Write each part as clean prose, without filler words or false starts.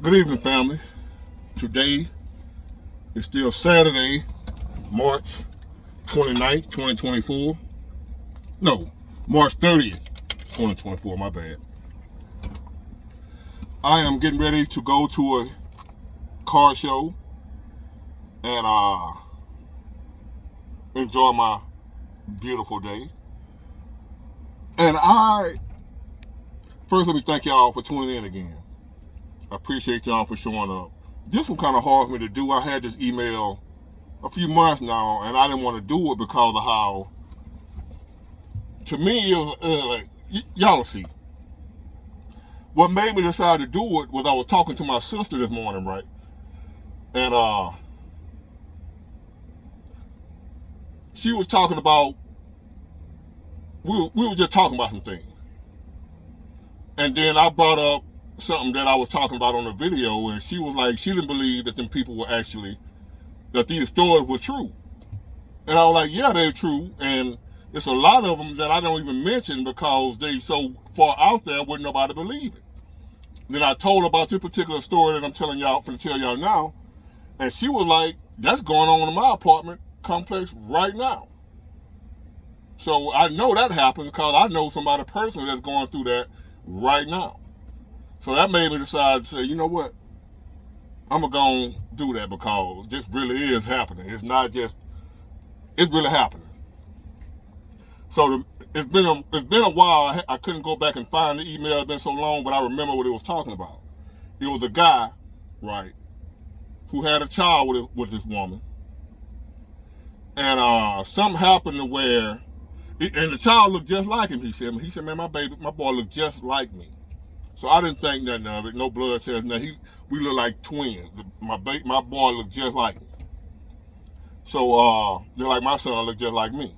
Good evening, family. Today is still Saturday, March 29th, 2024. No, March 30th, 2024, my bad. I am getting ready to go to a car show and enjoy my beautiful day. And first let me thank y'all for tuning in again. I appreciate y'all for showing up. This was kind of hard for me to do. I had this email a few months now, and I didn't want to do it because of how, to me, it was like, y'all will see. What made me decide to do it was I was talking to my sister this morning, right? And she was talking about, we were just talking about some things. And then I brought up something that I was talking about on the video, and she was like, she didn't believe that them people were actually, that these stories were true. And I was like, yeah, they're true, and it's a lot of them that I don't even mention because they so far out there wouldn't nobody believe it. Then I told her about this particular story that I'm telling y'all, for to tell y'all now, and she was like, that's going on in my apartment complex right now. So I know that happens because I know somebody personally that's going through that right now. So that made me decide to say, you know what? I'm going to go and do that because this really is happening. It's not just, it's really happening. So it's been a while. I couldn't go back and find the email. It's been so long, but I remember what it was talking about. It was a guy, right, who had a child with this woman. And something happened to where, and the child looked just like him, he said. He said, man, my boy looked just like me. So I didn't think nothing of it. No blood test. Nothing. We look like twins. My boy looked just like me. So just like my son looked just like me.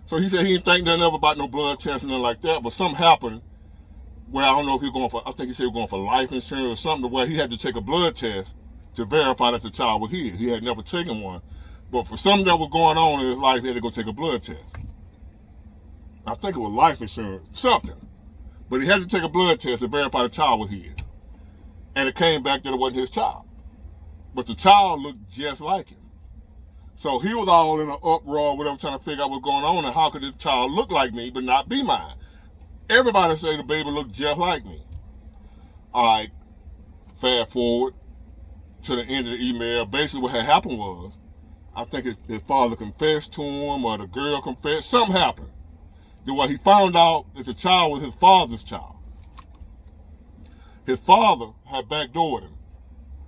So he said he didn't think nothing of about no blood test and nothing like that. But something happened where I don't know if he was going for. I think he said he was going for life insurance or something. Where he had to take a blood test to verify that the child was his. He had never taken one, but for something that was going on in his life, he had to go take a blood test. I think it was life insurance, something. But he had to take a blood test to verify the child was his. And it came back that it wasn't his child. But the child looked just like him. So he was all in an uproar, whatever, trying to figure out what's going on and how could this child look like me but not be mine. Everybody say the baby looked just like me. All right, fast forward to the end of the email. Basically what had happened was, I think his father confessed to him or the girl confessed. Something happened. Where he found out that the child was his father's child. His father had backdoored him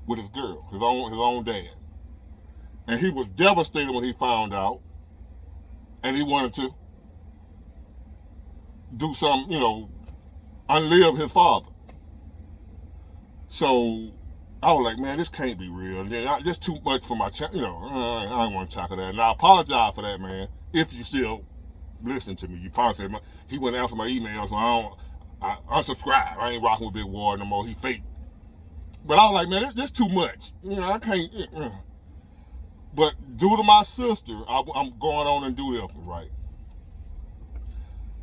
with his girl, his own dad. And he was devastated when he found out. And he wanted to do something, unlive his father. So I was like, man, this can't be real. And then just too much for my I don't want to tackle that. And I apologize for that, man, if you still listen to me. You probably said he wouldn't answer my email, so I unsubscribe. I ain't rocking with Big Ward no more. He fake. But I was like, man, this too much. I can't. But due to my sister, I'm going on and do this, right?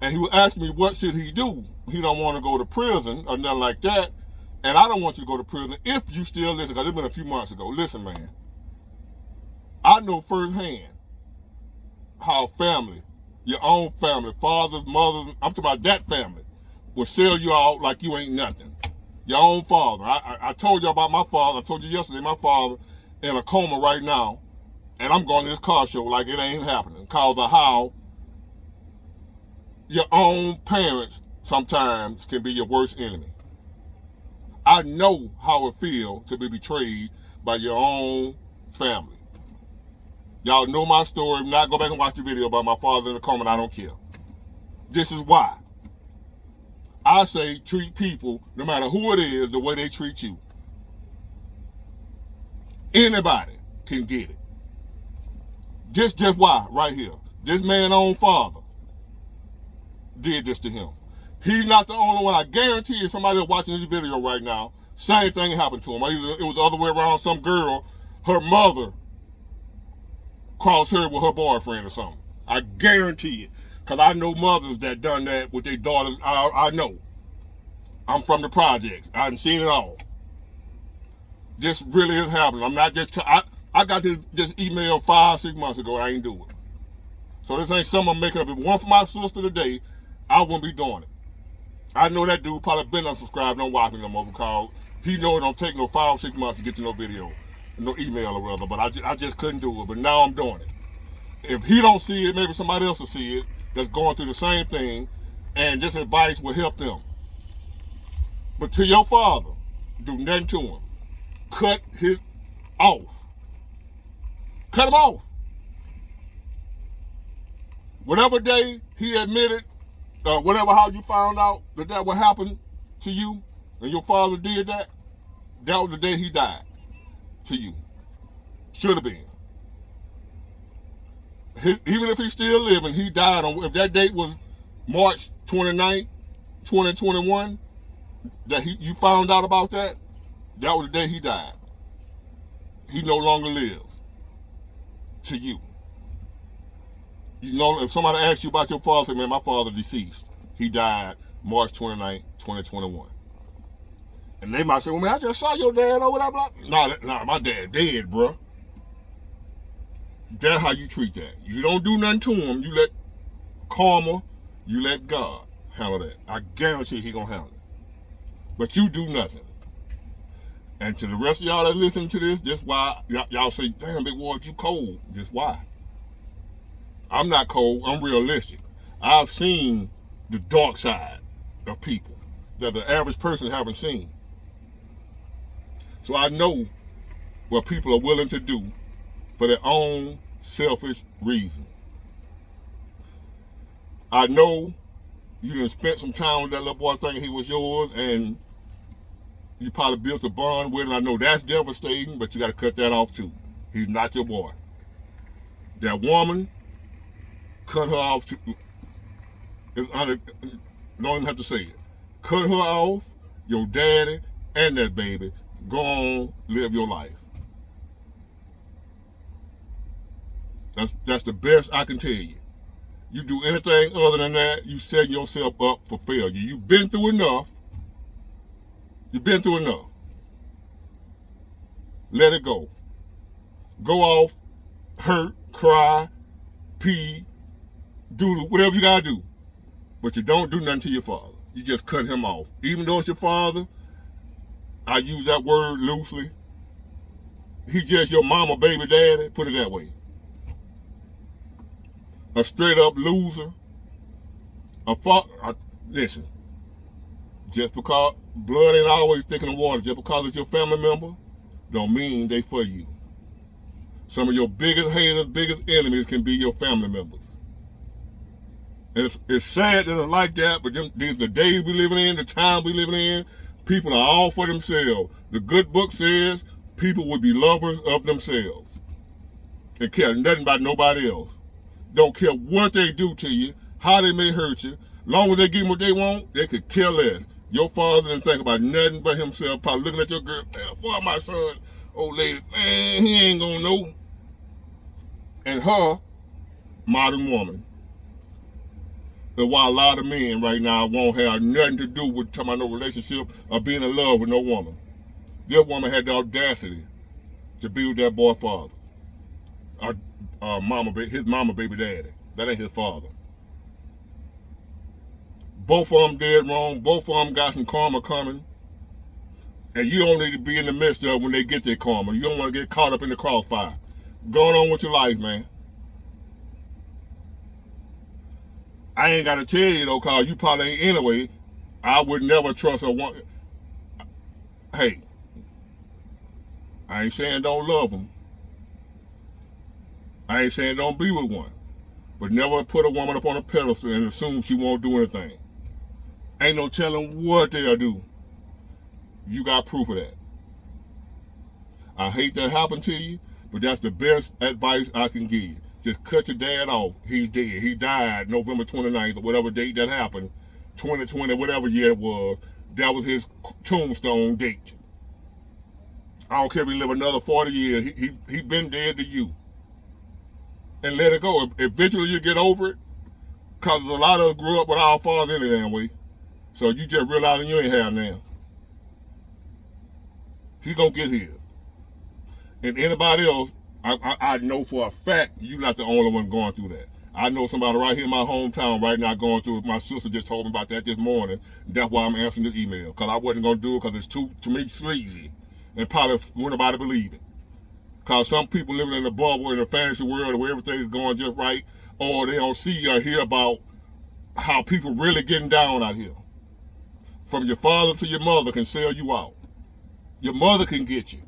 And he was asking me what should he do. He don't want to go to prison or nothing like that. And I don't want you to go to prison if you still listen, because it's been a few months ago. Listen, man. I know firsthand how family, your own family, fathers, mothers, I'm talking about that family, will sell you out like you ain't nothing. Your own father. I told you about my father. I told you yesterday, my father in a coma right now, and I'm going to this car show like it ain't happening because of how your own parents sometimes can be your worst enemy. I know how it feels to be betrayed by your own family. Y'all know my story. If not, go back and watch the video about my father in the coma, and I don't care. This is why. I say treat people, no matter who it is, the way they treat you. Anybody can get it. Just why, right here. This man's own father did this to him. He's not the only one. I guarantee you somebody that's watching this video right now, same thing happened to him. Either it was the other way around, some girl, her mother crossed her with her boyfriend or something. I guarantee it. Because I know mothers that done that with their daughters. I know. I'm from the projects. I done seen it all. This really is happening. I'm not just. I got this email 5-6 months ago. I ain't do it. So this ain't something I'm making up. If it weren't for my sister today, I wouldn't be doing it. I know that dude probably been unsubscribed, don't watch me no more because he know it don't take no 5-6 months to get to no video, no email or whatever. But I just couldn't do it. But now I'm doing it. If he don't see it, maybe somebody else will see it that's going through the same thing, and this advice will help them. But to your father, do nothing to him. Cut his off. Cut him off. Whatever day he admitted, whatever how you found out that would happen to you, and your father did that, that was the day he died to you. Should have been. Even if he's still living, he died on, if that date was March 29th, 2021, that you found out about that, that was the day he died. He no longer lives. To you. You know, if somebody asks you about your father, say, man, my father deceased. He died March 29th, 2021. And they might say, well, man, I just saw your dad over there. Nah, my dad dead, bro. That's how you treat that. You don't do nothing to him. You let karma, you let God handle that. I guarantee he gonna handle it. But you do nothing. And to the rest of y'all that listen to this, just why y'all say, damn, Big Ward, you cold. Just why? I'm not cold. I'm realistic. I've seen the dark side of people that the average person haven't seen. So I know what people are willing to do for their own selfish reasons. I know you done spent some time with that little boy thinking he was yours, and you probably built a bond with him. I know that's devastating, but you got to cut that off too. He's not your boy. That woman, cut her off too. Don't even have to say it. Cut her off, your daddy and that baby. Go on, live your life. That's the best I can tell you. You do anything other than that, you set yourself up for failure. You've been through enough. You've been through enough. Let it go. Go off, hurt, cry, pee, do whatever you gotta do. But you don't do nothing to your father. You just cut him off. Even though it's your father, I use that word loosely. He's just your mama, baby, daddy, put it that way. A straight up loser. Listen, just because blood ain't always thicker than water, just because it's your family member, don't mean they for you. Some of your biggest haters, biggest enemies can be your family members. And it's sad that it's like that, but these are the days we living in, the time we living in. People are all for themselves. The good book says people would be lovers of themselves and care nothing about nobody else. Don't care what they do to you, how they may hurt you. Long as they give them what they want, they could care less. Your father didn't think about nothing but himself, probably looking at your girl, man, boy, my son, old lady, man, he ain't gonna know. And her, modern woman. That's why a lot of men right now won't have nothing to do with talking about no relationship or being in love with no woman. That woman had the audacity to be with that boy father. His mama, baby daddy. That ain't his father. Both of them dead wrong. Both of them got some karma coming. And you don't need to be in the midst of it when they get their karma. You don't want to get caught up in the crossfire. Going on with your life, man. I ain't got to tell you, though, because you probably ain't anyway. I would never trust a woman. Hey, I ain't saying don't love them. I ain't saying don't be with one. But never put a woman up on a pedestal and assume she won't do anything. Ain't no telling what they'll do. You got proof of that. I hate that happened to you, but that's the best advice I can give you. Just cut your dad off. He's dead. He died November 29th or whatever date that happened. 2020, whatever year it was. That was his tombstone date. I don't care if he live another 40 years. He been dead to you. And let it go. Eventually you get over it. Because a lot of us grew up with our fathers any damn way. So you just realizing you ain't have now. He gonna get his. And anybody else, I know for a fact you're not the only one going through that. I know somebody right here in my hometown right now going through it. My sister just told me about that this morning. That's why I'm answering this email. Because I wasn't going to do it because it's too, to me, sleazy. And probably wouldn't nobody believe it. Because some people living in a bubble in a fantasy world where everything is going just right, or they don't see or hear about how people really getting down out here. From your father to your mother can sell you out. Your mother can get you.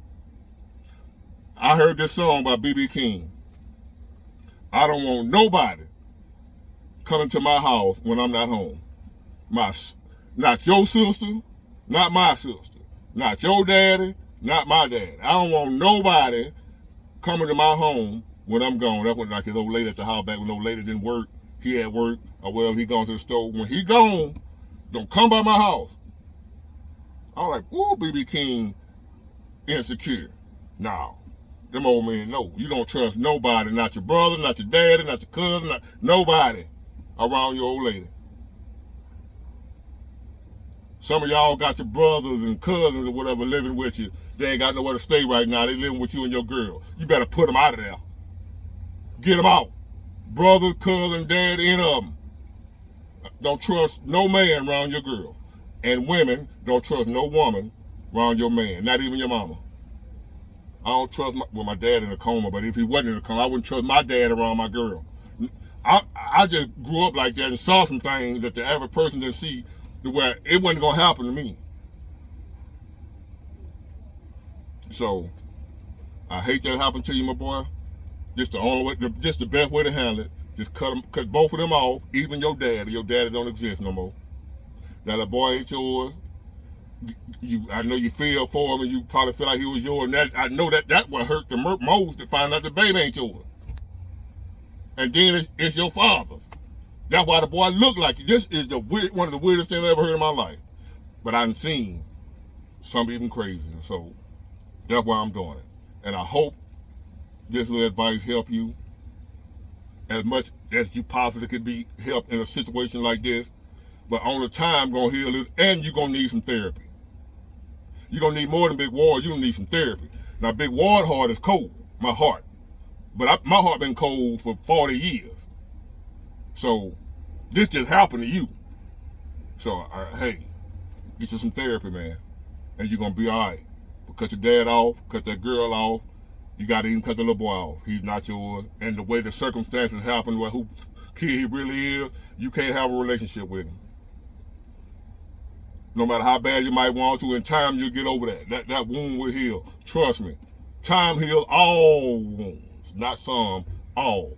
I heard this song by B.B. King. I don't want nobody coming to my house when I'm not home. Not your sister, not my sister. Not your daddy, not my dad. I don't want nobody coming to my home when I'm gone. That's when like his old lady at the house back when old lady didn't work. He had work, or well, he gone to the store. When he gone, don't come by my house. I was like, ooh, B.B. King insecure. Nah. Them old men know. You don't trust nobody, not your brother, not your daddy, not your cousin, not nobody around your old lady. Some of y'all got your brothers and cousins or whatever living with you. They ain't got nowhere to stay right now. They living with you and your girl. You better put them out of there. Get them out. Brother, cousin, dad, any of them. Don't trust no man around your girl. And women, don't trust no woman around your man, not even your mama. I don't trust my dad in a coma, but if he wasn't in a coma, I wouldn't trust my dad around my girl. I just grew up like that and saw some things that the average person didn't see to where it wasn't going to happen to me. So, I hate that happened to you, my boy. Just the only way, just the best way to handle it. Just cut both of them off, even your daddy. Your daddy don't exist no more. Now, the boy ain't yours. I know you feel for him and you probably feel like he was yours. And I know that what hurt the most to find out the baby ain't yours. And then it's your father's. That's why the boy looked like you. This is one of the weirdest things I ever heard in my life. But I've seen some even crazier. So that's why I'm doing it. And I hope this little advice help you as much as you possibly could be helped in a situation like this. But only time gonna heal it, and you're gonna need some therapy. You're gonna need more than Big Ward. You're gonna need some therapy. Now, Big Ward heart is cold, my heart. But my heart been cold for 40 years. So, this just happened to you. So, hey, get you some therapy, man. And you're gonna be all right. But cut your dad off, cut that girl off. You gotta even cut the little boy off. He's not yours. And the way the circumstances happen, who kid he really is, you can't have a relationship with him. No matter how bad you might want to, in time you'll get over that. That wound will heal. Trust me. Time heals all wounds. Not some, all.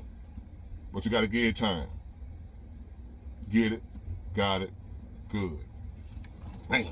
But you got to give it time. Get it, got it, good. Man.